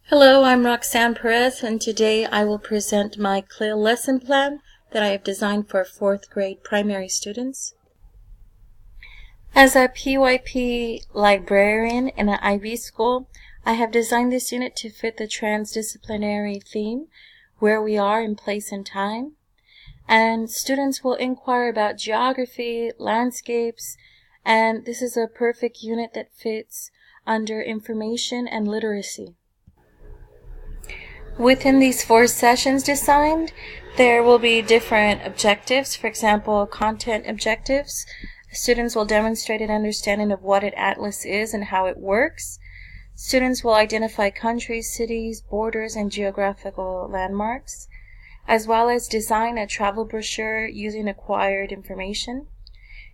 Hello, I'm Roxanne Perez, and today I will present my Clil lesson plan that I have designed for 4th grade primary students. As a PYP librarian in an IB school, I have designed this unit to fit the transdisciplinary theme, where we are in place and time. And students will inquire about geography, landscapes, and this is a perfect unit that fits under information and literacy. Within these 4 sessions designed, there will be different objectives. For example, content objectives. Students will demonstrate an understanding of what an atlas is and how it works. Students will identify countries, cities, borders, and geographical landmarks, as well as design a travel brochure using acquired information.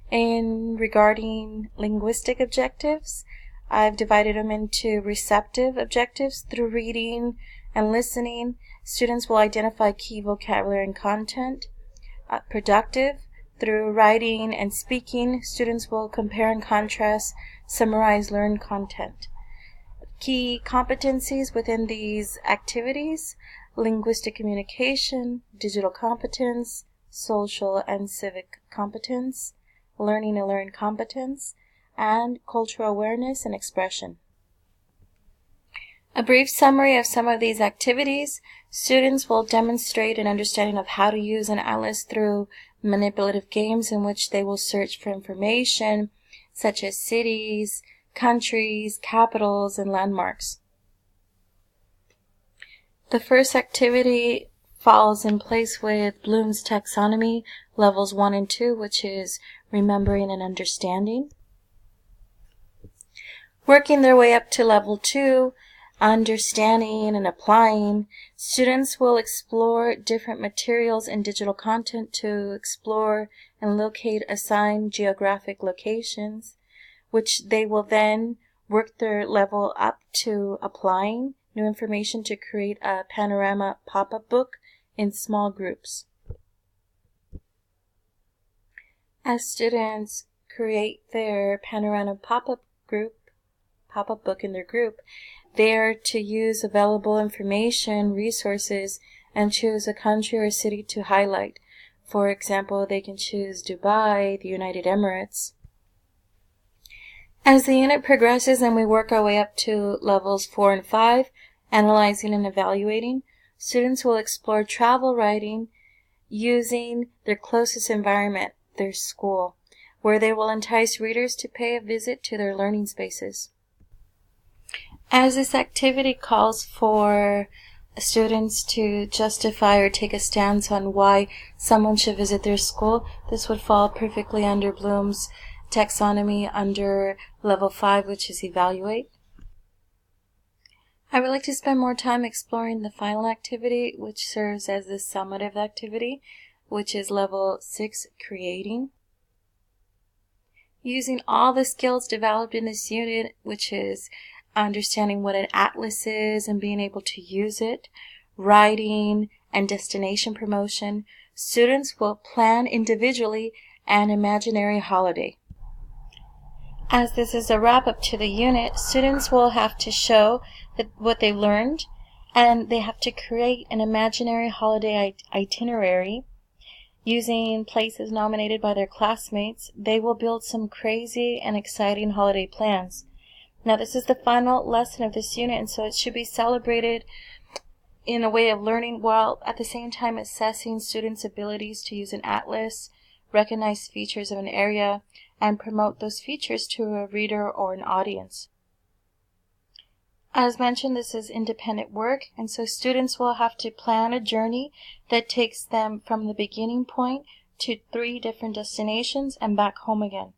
Regarding linguistic objectives, I've divided them into receptive objectives. Through reading and listening, students will identify key vocabulary and content. Productive, through writing and speaking, students will compare and contrast, summarize learned content. Key competencies within these activities: linguistic communication, digital competence, social and civic competence, learning and learn competence, and cultural awareness and expression. A brief summary of some of these activities: students will demonstrate an understanding of how to use an atlas through manipulative games in which they will search for information such as cities, countries, capitals, and landmarks. The first activity falls in place with Bloom's taxonomy, levels 1 and 2, which is remembering and understanding. Working their way up to level 2, understanding and applying, students will explore different materials and digital content to explore and locate assigned geographic locations, which they will then work their level up to applying new information to create a panorama pop-up book in small groups. As students create their panorama pop-up book in their group, they are to use available information, resources, and choose a country or city to highlight. For example, they can choose Dubai, the United Emirates. As the unit progresses and we work our way up to levels 4 and 5, analyzing and evaluating, students will explore travel writing using their closest environment, their school, where they will entice readers to pay a visit to their learning spaces. As this activity calls for students to justify or take a stance on why someone should visit their school, this would fall perfectly under Bloom's taxonomy under level 5, which is evaluate. I would like to spend more time exploring the final activity, which serves as the summative activity, which is level 6, creating. Using all the skills developed in this unit, which is understanding what an atlas is and being able to use it, writing, and destination promotion, students will plan individually an imaginary holiday. As this is a wrap-up to the unit, students will have to show what they learned, and they have to create an imaginary holiday itinerary. Using places nominated by their classmates, they will build some crazy and exciting holiday plans. Now, this is the final lesson of this unit, and so it should be celebrated in a way of learning while at the same time assessing students' abilities to use an atlas, recognize features of an area, and promote those features to a reader or an audience. As mentioned, this is independent work, and so students will have to plan a journey that takes them from the beginning point to 3 different destinations and back home again.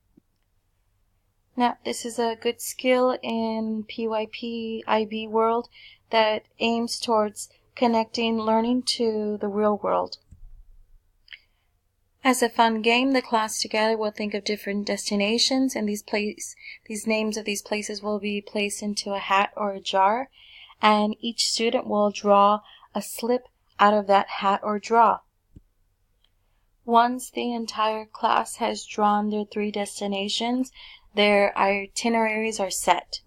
Now, this is a good skill in PYP IB world that aims towards connecting learning to the real world. As a fun game, the class together will think of different destinations, and these names of these places will be placed into a hat or a jar, and each student will draw a slip out of that hat or draw. Once the entire class has drawn their 3 destinations, their itineraries are set.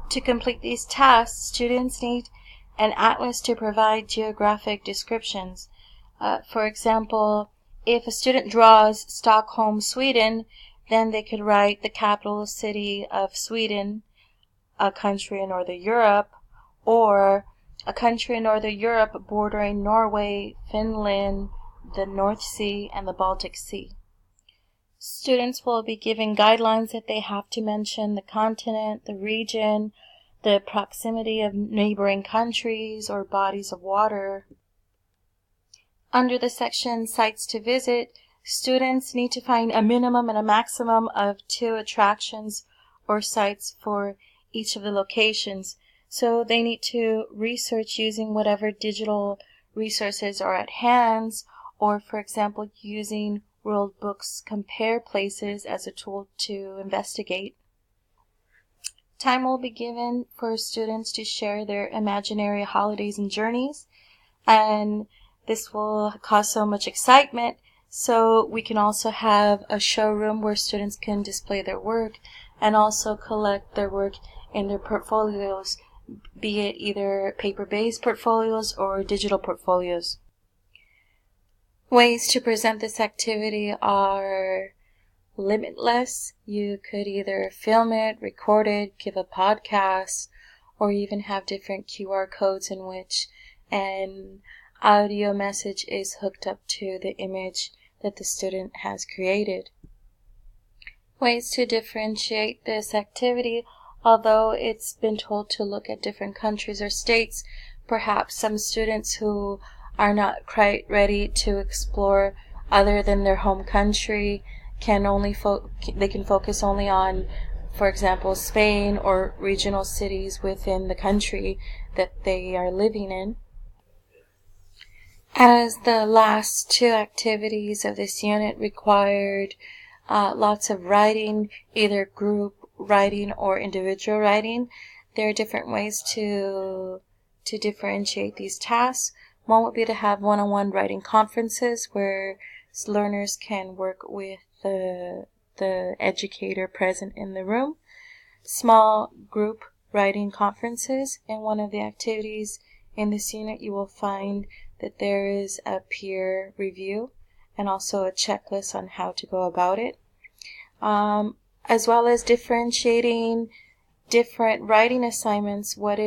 To complete these tasks, students need an atlas to provide geographic descriptions. For example, if a student draws Stockholm, Sweden, then they could write the capital city of Sweden, a country in Northern Europe, or a country in Northern Europe bordering Norway, Finland, the North Sea, and the Baltic Sea. Students will be given guidelines that they have to mention the continent, the region, the proximity of neighboring countries or bodies of water. Under the section Sites to Visit, students need to find a minimum and a maximum of 2 attractions or sites for each of the locations. So they need to research using whatever digital resources are at hand, or for example using World Books Compare Places as a tool to investigate. Time will be given for students to share their imaginary holidays and journeys, and this will cause so much excitement, so we can also have a showroom where students can display their work and also collect their work in their portfolios, be it either paper-based portfolios or digital portfolios. Ways to present this activity are limitless. You could either film it, record it, give a podcast, or even have different QR codes in which an audio message is hooked up to the image that the student has created. Ways to differentiate this activity. Although it's been told to look at different countries or states, perhaps some students who are not quite ready to explore other than their home country can only focus only on, for example, Spain or regional cities within the country that they are living in. As the last 2 activities of this unit required lots of writing, either group writing or individual writing, there are different ways to differentiate these tasks. One would be to have one-on-one writing conferences where learners can work with the educator present in the room. Small group writing conferences. In one of the activities in this unit, you will find that there is a peer review and also a checklist on how to go about it. As well as differentiating different writing assignments. What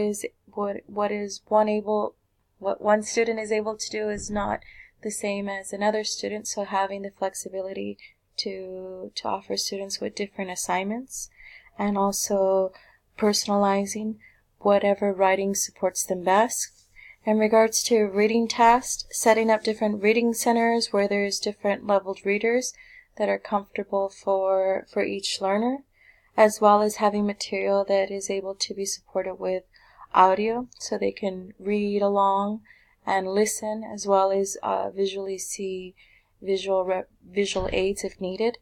one student is able to do is not the same as another student, so having the flexibility to offer students with different assignments, and also personalizing whatever writing supports them best. In regards to reading tasks, setting up different reading centers where there's different leveled readers that are comfortable for each learner, as well as having material that is able to be supported with audio so they can read along and listen, as well as visually see visual aids if needed,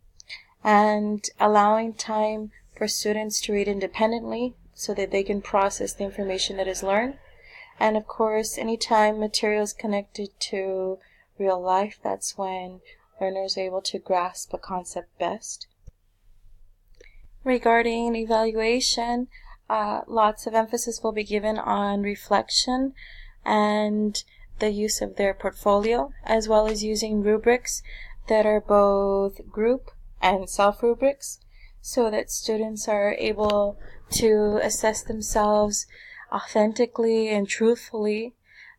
and allowing time for students to read independently so that they can process the information that is learned. And of course, anytime material is connected to real life, that's when learners are able to grasp a concept best. Regarding evaluation, lots of emphasis will be given on reflection and the use of their portfolio, as well as using rubrics that are both group and self-rubrics, so that students are able to assess themselves authentically and truthfully,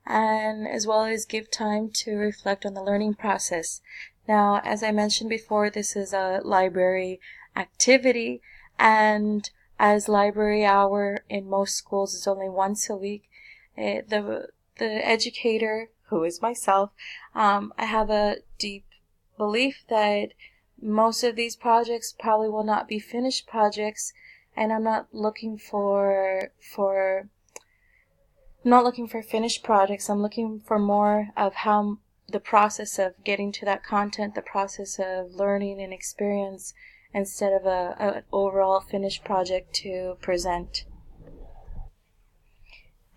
and as well as give time to reflect on the learning process. Now, as I mentioned before, this is a library activity, and as library hour in most schools is only once a week, the educator, who is myself, I have a deep belief that most of these projects probably will not be finished projects, and I'm not looking for finished projects. I'm looking for more of how the process of getting to that content, the process of learning and experience, instead of an overall finished project to present.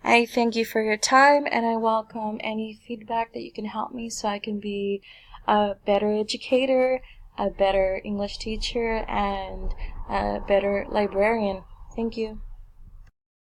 I thank you for your time, and I welcome any feedback that you can help me so I can be a better educator, a better English teacher, and a better librarian. Thank you.